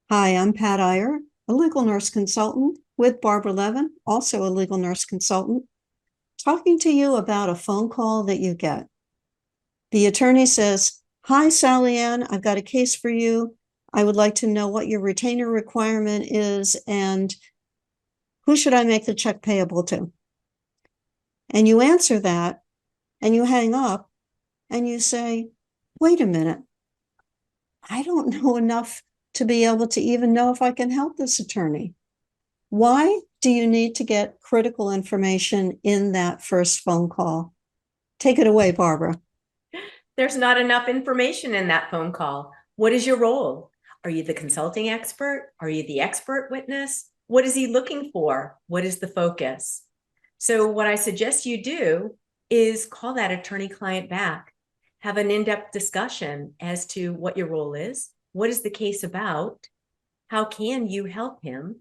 Hi, I'm Pat Iyer, a legal nurse consultant with Barbara Levin, also a legal nurse consultant, talking to you about a phone call that you get. The attorney says, "Hi, Sally Ann, I've got a case for you. I would like to know what your retainer requirement is and who should I make the check payable to?" And you answer that and you hang up and you say, "Wait a minute, I don't know enough to be able to even know if I can help this attorney." Why do you need to get critical information in that first phone call? Take it away, Barbara. There's not enough information in that phone call. What is your role? Are you the consulting expert? Are you the expert witness? What is he looking for? What is the focus? So what I suggest you do is call that attorney client back. Have an in-depth discussion as to what your role is. What is the case about? How can you help him?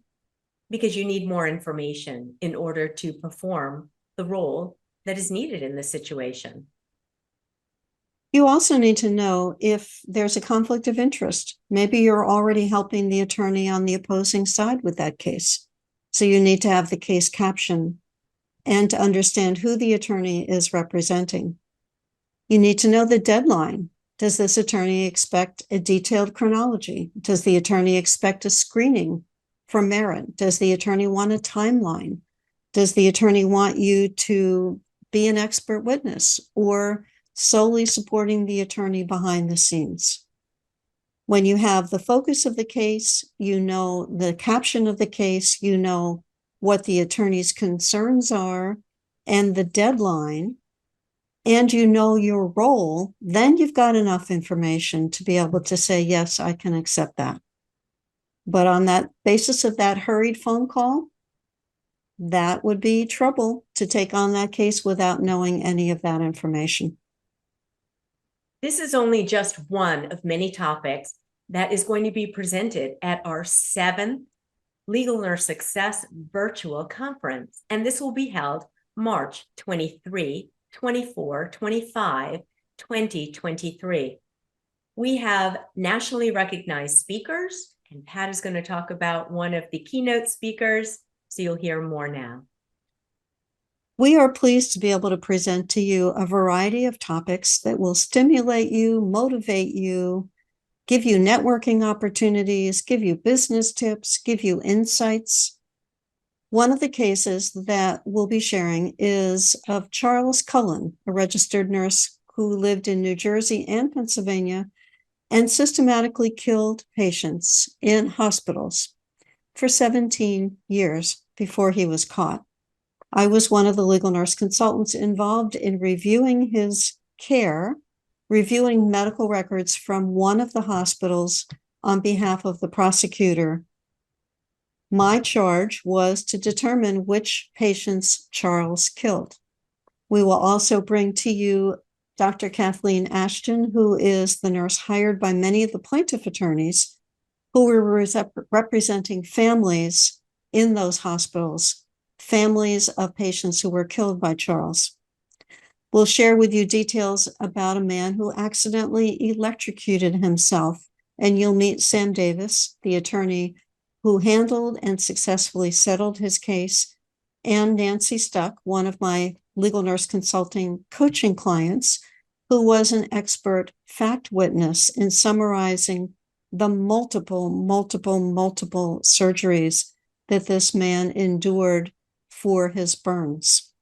Because you need more information in order to perform the role that is needed in this situation. You also need to know if there's a conflict of interest. Maybe you're already helping the attorney on the opposing side with that case. So you need to have the case caption and to understand who the attorney is representing. You need to know the deadline. Does this attorney expect a detailed chronology? Does the attorney expect a screening for merit? Does the attorney want a timeline? Does the attorney want you to be an expert witness or solely supporting the attorney behind the scenes? When you have the focus of the case, you know the caption of the case, you know what the attorney's concerns are and the deadline, and you know your role, then you've got enough information to be able to say, yes, I can accept that. But on that basis of that hurried phone call, that would be trouble to take on that case without knowing any of that information. This is only just one of many topics that is going to be presented at our 7th Legal Nurse Success virtual conference. And this will be held March 23, 24, 25, 2023. We have nationally recognized speakers, and Pat is going to talk about one of the keynote speakers, so you'll hear more now. We are pleased to be able to present to you a variety of topics that will stimulate you, motivate you, give you networking opportunities, give you business tips, give you insights. One of the cases that we'll be sharing is of Charles Cullen, a registered nurse who lived in New Jersey and Pennsylvania and systematically killed patients in hospitals for 17 years before he was caught. I was one of the legal nurse consultants involved in reviewing his care, reviewing medical records from one of the hospitals on behalf of the prosecutor. My charge was to determine which patients Charles killed. We will also bring to you Dr. Kathleen Ashton, who is the nurse hired by many of the plaintiff attorneys who were representing families in those hospitals, families of patients who were killed by Charles. We'll share with you details about a man who accidentally electrocuted himself, and you'll meet Sam Davis, the attorney who handled and successfully settled his case, and Nancy Stuck, one of my legal nurse consulting coaching clients, who was an expert fact witness in summarizing the multiple surgeries that this man endured for his burns.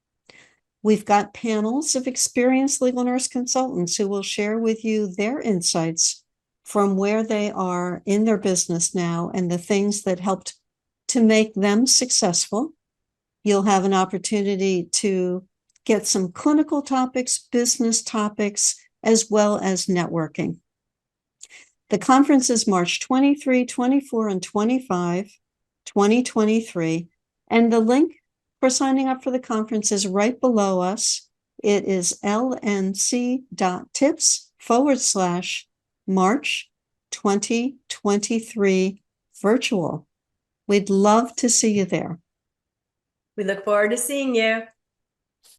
We've got panels of experienced legal nurse consultants who will share with you their insights from where they are in their business now and the things that helped to make them successful. You'll have an opportunity to get some clinical topics, business topics, as well as networking. The conference is March 23, 24, and 25, 2023, and the link for signing up for the conference is right below us. It is lnc.tips/March 2023 virtual. We'd love to see you there. We look forward to seeing you.